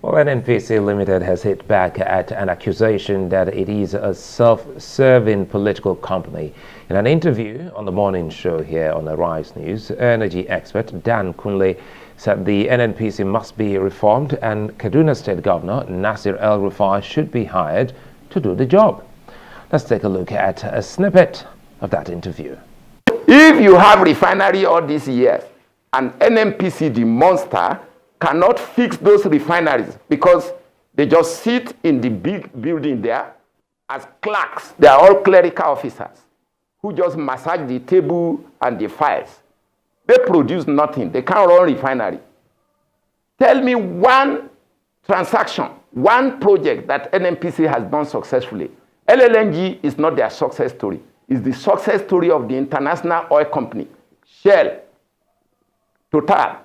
Well, NNPCL Limited has hit back at an accusation that it is a self-serving political company. In an interview on the morning show here on Arise News, energy expert Dan Kunle said the NNPC must be reformed and Kaduna State Governor Nasir El-Rufai should be hired to do the job. Let's take a look at a snippet of that interview. If you have refinery all these years and NNPC, the monster, cannot fix those refineries because they just sit in the big building there as clerks. They are all clerical officers who just massage the table and the files. They produce nothing. They can't run refinery. Tell me one transaction, one project that NNPC has done successfully. NLNG is not their success story. It's the success story of the international oil company, Shell, Total,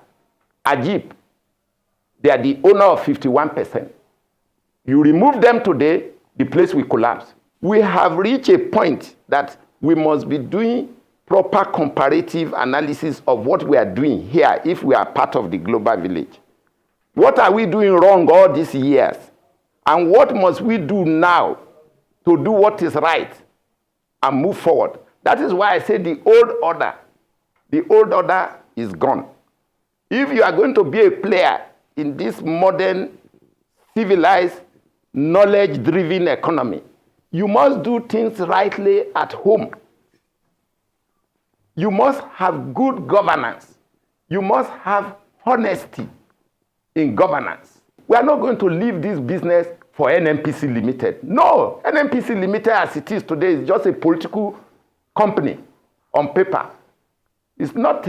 Ajib. They are the owner of 51%. You remove them today, the place will collapse. We have reached a point that we must be doing proper comparative analysis of what we are doing here if we are part of the global village. What are we doing wrong all these years? And what must we do now to do what is right and move forward? That is why I say the old order is gone. If you are going to be a player in this modern, civilized, knowledge-driven economy, you must do things rightly at home. You must have good governance. You must have honesty in governance. We are not going to leave this business for NNPC Limited. No, NNPC Limited as it is today is just a political company on paper. It's not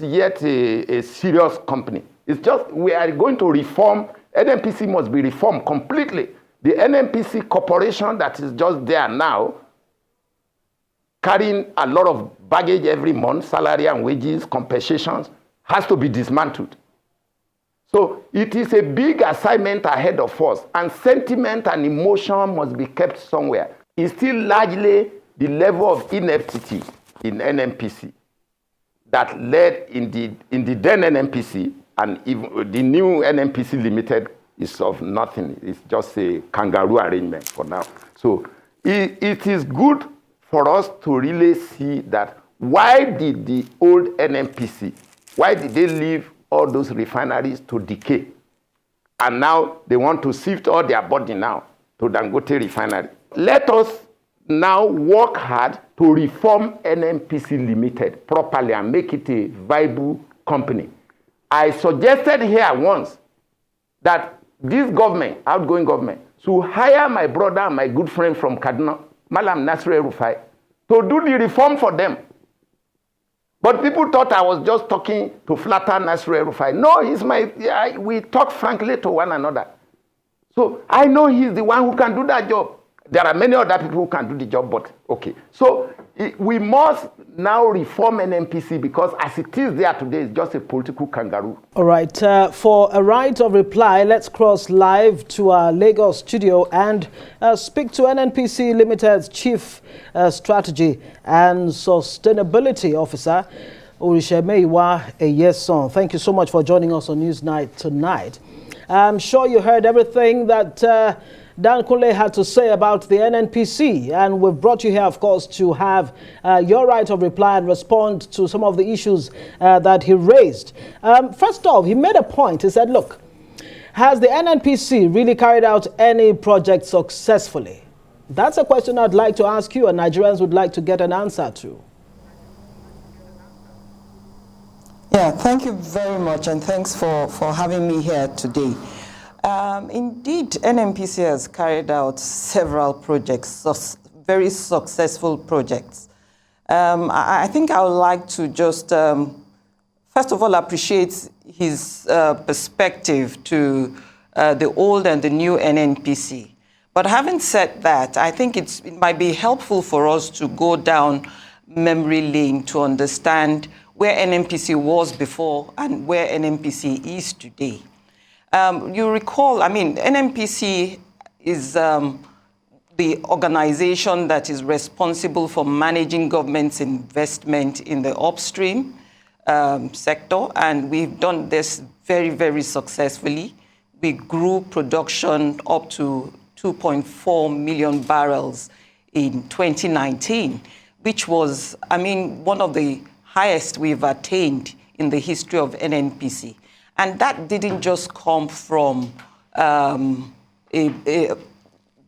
yet a serious company. It's just we are going to reform. NNPC must be reformed completely. The NNPC corporation that is just there now, carrying a lot of baggage every month, salary and wages, compensations, has to be dismantled. So it is a big assignment ahead of us, and sentiment and emotion must be kept somewhere. It's still largely the level of ineptitude in NNPC that led in the then NNPC, and even the new NNPC Limited is of nothing. It's just a kangaroo arrangement for now. So it is good for us to really see that why did the old NNPC, why did they leave all those refineries to decay? And now they want to shift all their body now to Dangote refinery. Let us now work hard to reform NNPC Limited properly and make it a viable company. I suggested here once that this government, outgoing government, should hire my brother and my good friend from Kaduna, Malam Nasir El-Rufai, to do the reform for them. But people thought I was just talking to flatter Nasir El-Rufai. No, we talk frankly to one another. So I know he's the one who can do that job. There are many other people who can do the job, but okay. So we must now reform NNPC because as it is there today, it's just a political kangaroo. All right. For a right of reply, let's cross live to our Lagos studio and speak to NNPC Limited's Chief Strategy and Sustainability Officer, Orishemeyiwa Eyesan. Thank you so much for joining us on Newsnight tonight. I'm sure you heard everything that Dan Kunle had to say about the NNPC, and we've brought you here, of course, to have your right of reply and respond to some of the issues that he raised. First off, he made a point. He said, look, has the NNPC really carried out any project successfully? That's a question I'd like to ask you, and Nigerians would like to get an answer to. Yeah, thank you very much, and thanks for having me here today. Indeed, NNPC has carried out several projects, very successful projects. I think I would like to just, first of all, appreciate his perspective to the old and the new NNPC. But having said that, I think it might be helpful for us to go down memory lane to understand where NNPC was before and where NNPC is today. You recall, I mean, NNPC is the organization that is responsible for managing government's investment in the upstream. sector, and we've done this very, very successfully. We grew production up to 2.4 million barrels in 2019, which was, I mean, one of the highest we've attained in the history of NNPC. And that didn't just come from by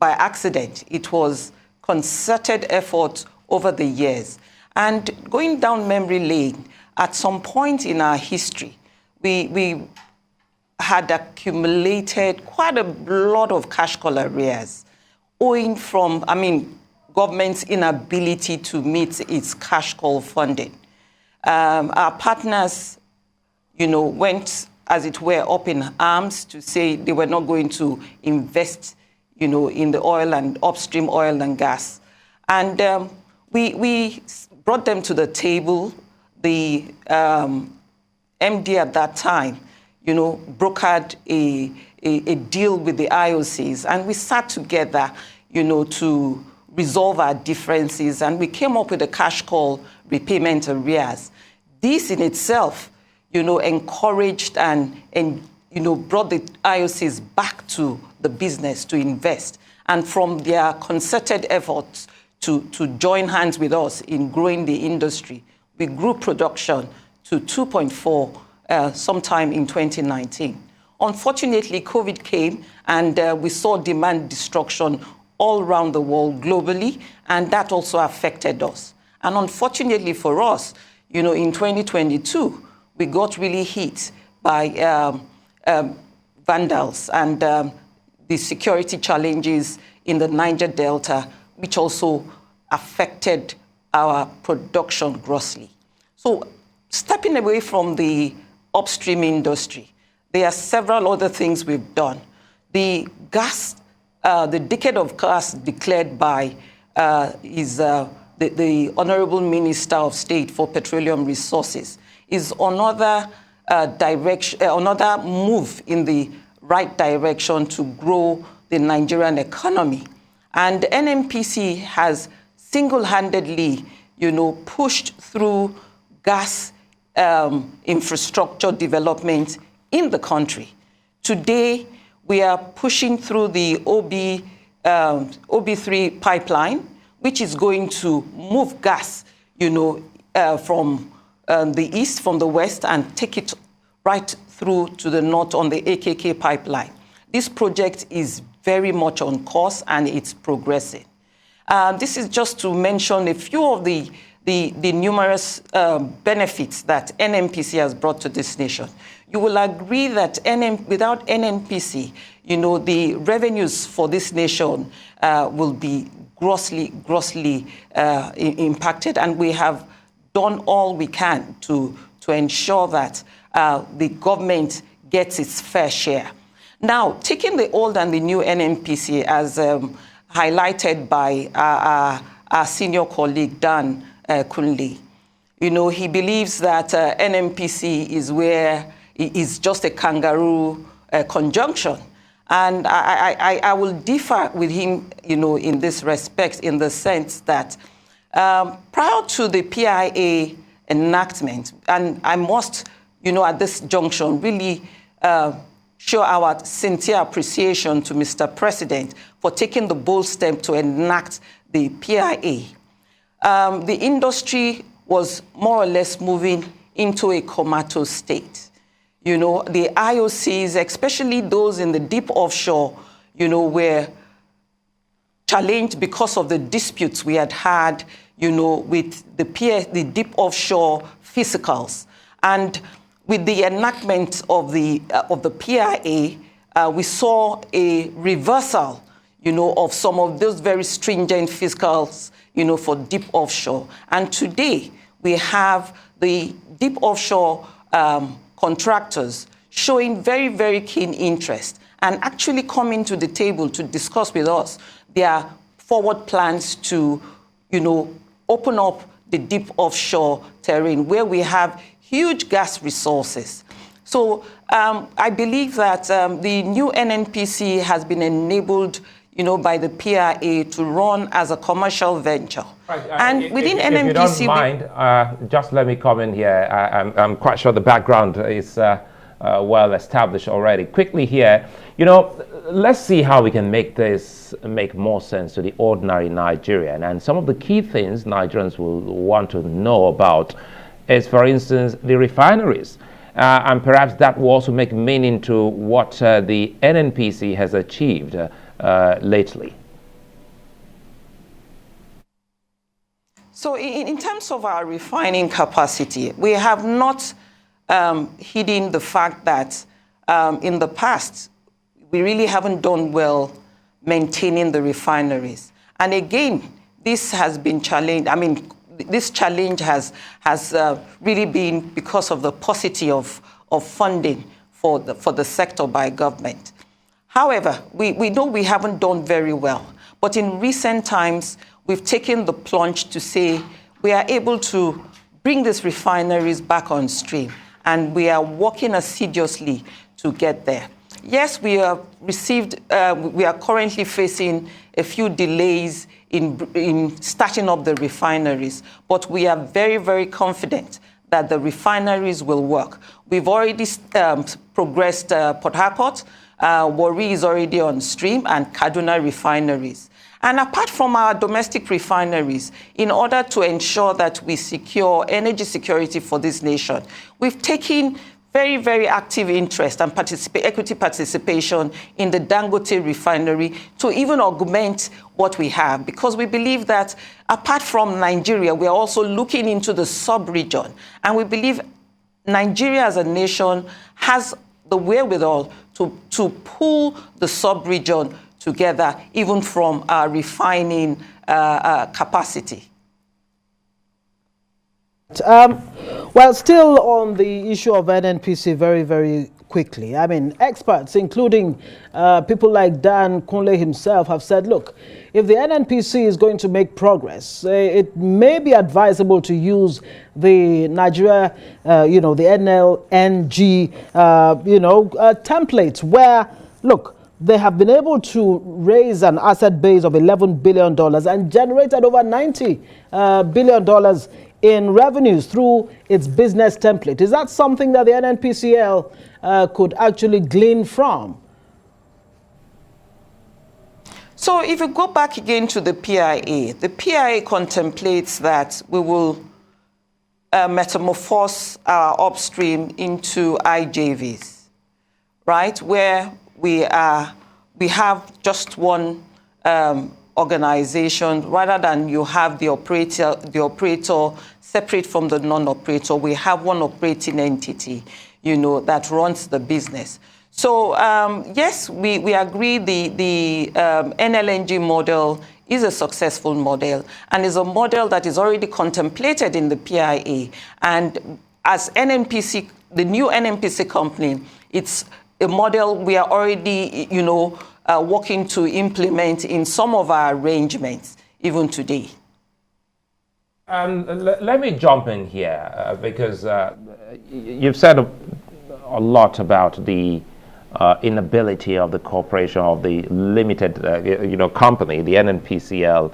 accident. It was concerted effort over the years. And going down memory lane, at some point in our history, we had accumulated quite a lot of cash call arrears owing from, I mean, government's inability to meet its cash call funding. Our partners, you know, went, as it were, up in arms to say they were not going to invest, you know, in the oil and upstream oil and gas. And we brought them to the table. The MD at that time, you know, brokered a deal with the IOCs, and we sat together, you know, to resolve our differences, and we came up with a cash call repayment arrears. This in itself, you know, encouraged and you know, brought the IOCs back to the business to invest, and from their concerted efforts to join hands with us in growing the industry, we grew production to 2.4 sometime in 2019. Unfortunately, COVID came, and we saw demand destruction all around the world globally, and that also affected us. And unfortunately for us, you know, in 2022, we got really hit by vandals and the security challenges in the Niger Delta, which also affected our production grossly. So stepping away from the upstream industry, there are several other things we've done. The gas, the decade of gas declared by the Honorable Minister of State for Petroleum Resources is another direction, another move in the right direction to grow the Nigerian economy. And NNPC has single-handedly, you know, pushed through gas infrastructure development in the country. Today, we are pushing through the OB3 pipeline, which is going to move gas, you know, from the east, from the west, and take it right through to the north on the AKK pipeline. This project is very much on course, and it's progressing. This is just to mention a few of the numerous benefits that NNPC has brought to this nation. You will agree that without NNPC, you know, the revenues for this nation will be grossly impacted, and we have done all we can to ensure that the government gets its fair share. Now, taking the old and the new NNPC, as highlighted by our senior colleague, Dan Kunle, you know, he believes that NNPC is just a kangaroo conjunction. And I will differ with him, you know, in this respect, in the sense that prior to the PIA enactment, and I must, you know, at this junction, really show our sincere appreciation to Mr. President for taking the bold step to enact the PIA. The industry was more or less moving into a comatose state. You know, the IOCs, especially those in the deep offshore, you know, were challenged because of the disputes we had, you know, with the deep offshore physicals. And with the enactment of the PIA, we saw a reversal, you know, of some of those very stringent physicals, you know, for deep offshore. And today, we have the deep offshore contractors showing very, very keen interest and actually coming to the table to discuss with us their forward plans to, you know, open up the deep offshore terrain where we have huge gas resources. So I believe that the new NNPC has been enabled, by the PIA to run as a commercial venture. Right. And within NNPC... If you don't mind, just let me comment here. I'm quite sure the background is well established already. Quickly here, let's see how we can make this make more sense to the ordinary Nigerian. And some of the key things Nigerians will want to know about is, for instance, the refineries. And perhaps that will also make meaning to what the NNPC has achieved lately. So in terms of our refining capacity, we have not hidden the fact that in the past, we really haven't done well maintaining the refineries. And again, this has been challenged. I mean, this challenge has really been because of the paucity of funding for the sector by government. However, we know we haven't done very well. But in recent times, we've taken the plunge to say we are able to bring these refineries back on stream. And we are working assiduously to get there. Yes, we are currently facing a few delays in starting up the refineries, but we are very, very confident that the refineries will work. We've already progressed Port Harcourt, Warri is already on stream, and Kaduna refineries. And apart from our domestic refineries, in order to ensure that we secure energy security for this nation, we've taken very, very active interest and equity participation in the Dangote refinery to even augment what we have, because we believe that apart from Nigeria, we are also looking into the sub-region. And we believe Nigeria as a nation has the wherewithal to pull the sub-region together, even from our refining capacity. Well, still on the issue of NNPC, very, very quickly. I mean, experts, including people like Dan Kunle himself, have said, look, if the NNPC is going to make progress, it may be advisable to use the Nigeria, the NLNG, templates where, look, they have been able to raise an asset base of $11 billion and generated over $90 billion in revenues through its business template. Is that something that the NNPCL could actually glean from? So if you go back again to the PIA contemplates that we will metamorphose our upstream into IJVs, right, where we have just one organization, rather than you have the operator separate from the non-operator. We have one operating entity, that runs the business. So yes, we agree the NLNG model is a successful model and is a model that is already contemplated in the PIA. And as NNPC, the new NNPC company, it's a model we are already, working to implement in some of our arrangements, even today. Let me jump in here because you've said a lot about the inability of the corporation, of the limited, company, the NNPCL,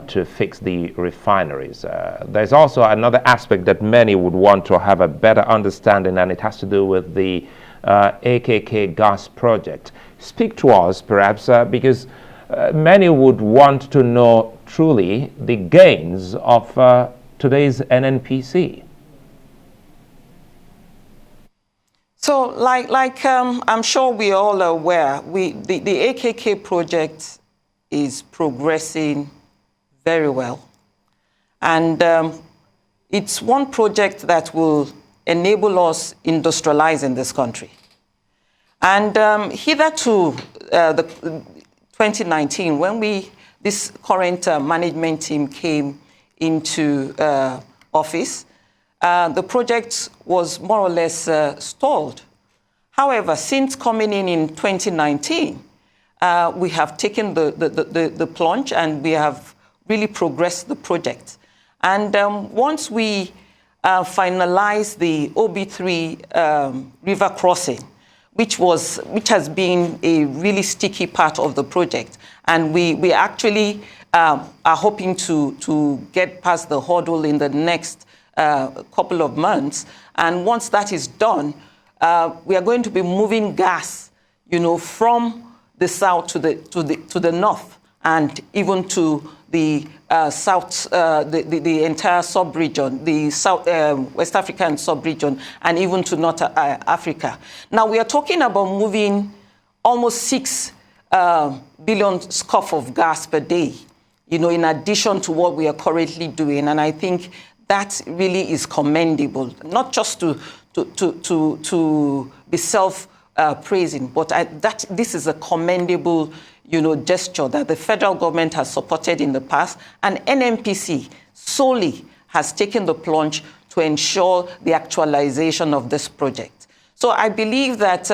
to fix the refineries. There's also another aspect that many would want to have a better understanding, and it has to do with the AKK Gas Project. Speak to us, perhaps, because many would want to know truly the gains of today's NNPC. So, like I'm sure we all are aware, the AKK project is progressing very well. And it's one project that will enable us industrialize in this country. And hitherto, the 2019, when this current management team came into office, the project was more or less stalled. However, since coming in 2019, we have taken the plunge and we have really progressed the project. And once we finalize the OB3 river crossing, which has been a really sticky part of the project. And we actually are hoping to get past the hurdle in the next couple of months. And once that is done, we are going to be moving gas, from the south to the north, and even to the south, the entire sub-region, the South West African sub-region, and even to North Africa. Now, we are talking about moving almost 6 billion scuff of gas per day, in addition to what we are currently doing. And I think that really is commendable, not just to be self-praising, but this is a commendable gesture that the federal government has supported in the past, and NNPC solely has taken the plunge to ensure the actualization of this project. So I believe that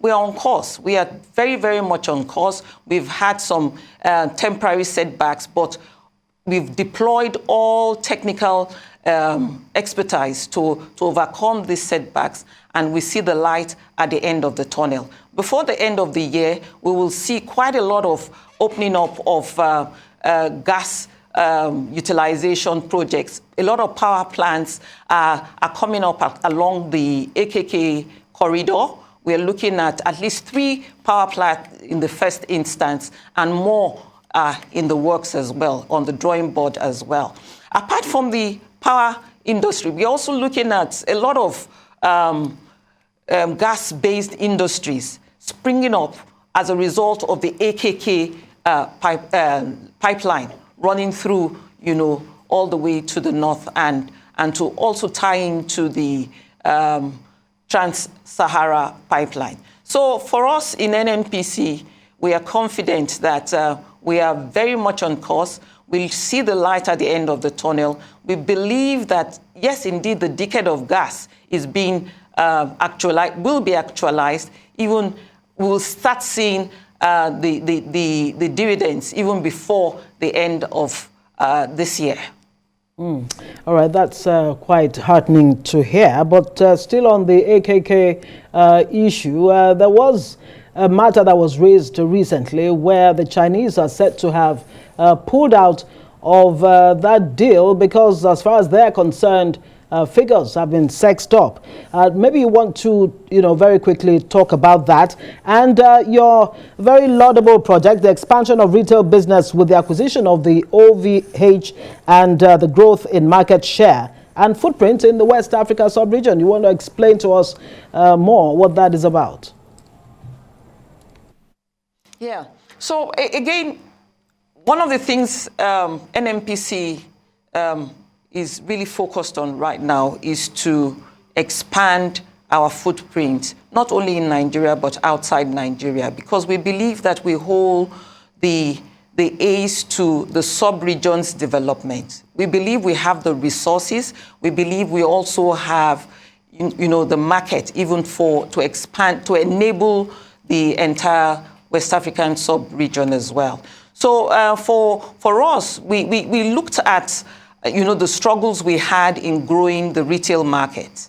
we are on course. We are very, very much on course. We've had some temporary setbacks, but we've deployed all technical expertise to overcome these setbacks, and we see the light at the end of the tunnel. Before the end of the year, we will see quite a lot of opening up of gas utilization projects. A lot of power plants are coming up along the AKK corridor. We're looking at least 3 power plants in the first instance, and more in the works as well, on the drawing board as well. Apart from the power industry, we're also looking at a lot of gas-based industries springing up as a result of the AKK pipeline running through, all the way to the north, and to also tie into the Trans-Sahara pipeline. So for us in NNPC, we are confident that we are very much on course. We'll see the light at the end of the tunnel. We believe that, yes, indeed, the decade of gas is being will be actualized. Even we will start seeing the dividends even before the end of this year. All right, that's quite heartening to hear. But still on the AKK issue, there was a matter that was raised recently where the Chinese are said to have pulled out of that deal because, as far as they're concerned, figures have been sexed up. Maybe you want to, very quickly talk about that and your very laudable project, the expansion of retail business with the acquisition of the OVH and the growth in market share and footprint in the West Africa sub-region. You want to explain to us more what that is about? Yeah. So again, one of the things NNPC is really focused on right now is to expand our footprint, not only in Nigeria, but outside Nigeria, because we believe that we hold the ace to the sub-region's development. We believe we have the resources. We believe we also have, the market even to expand, to enable the entire West African sub-region as well. So for us, we looked at the struggles we had in growing the retail market.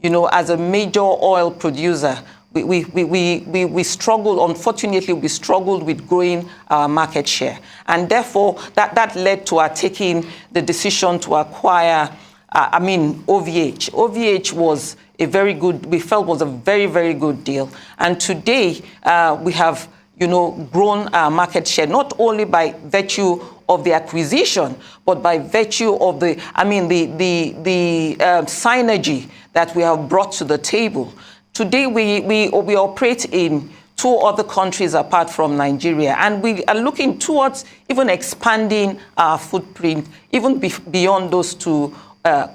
As a major oil producer, we struggled, unfortunately, we struggled with growing our market share. And therefore, that led to our taking the decision to acquire, OVH. OVH was a very good, we felt was a very, very good deal. And today, we have grown our market share, not only by virtue of the acquisition, but by virtue of the synergy that we have brought to the table. Today, we operate in 2 other countries apart from Nigeria, and we are looking towards even expanding our footprint even beyond those 2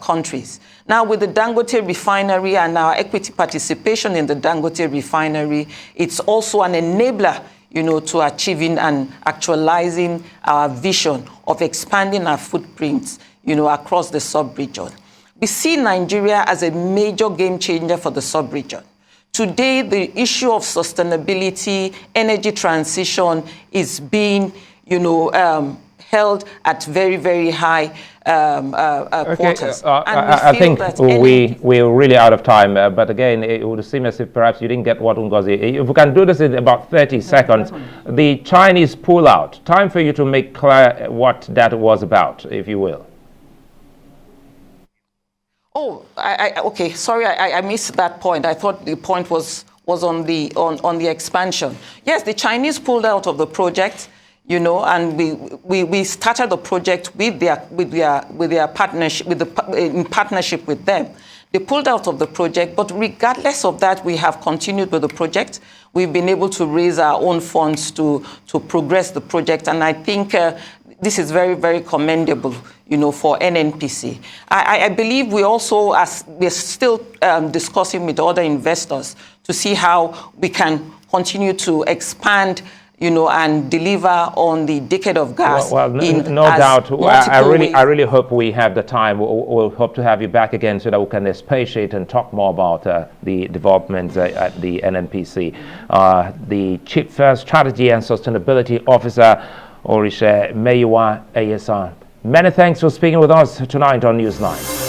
countries. Now, with the Dangote Refinery and our equity participation in the Dangote Refinery, it's also an enabler, to achieving and actualizing our vision of expanding our footprints, across the sub-region. We see Nigeria as a major game changer for the sub-region. Today, the issue of sustainability, energy transition is being, held at very, very high quarters. I think we're really out of time, but again, it would seem as if perhaps you didn't get what Ngozi. If we can do this in about 30 seconds, the Chinese pullout, time for you to make clear what that was about, if you will. Oh, okay, sorry, I missed that point. I thought the point was on the expansion. Yes, the Chinese pulled out of the project, you know, and we started the project with their partnership, in partnership with them. They pulled out of the project, but regardless of that, we have continued with the project. We've been able to raise our own funds to progress the project, and I think this is very, very commendable, you know, for NNPC. I believe we're still discussing with other investors to see how we can continue to expand, you know, and deliver on the decade of gas. Well, no doubt. I really hope we have the time. We'll hope to have you back again so that we can expatiate and talk more about the developments at the NNPC. The Chief Strategy and Sustainability Officer, Orishe Meyiwa Eyesan. Many thanks for speaking with us tonight on Newsline.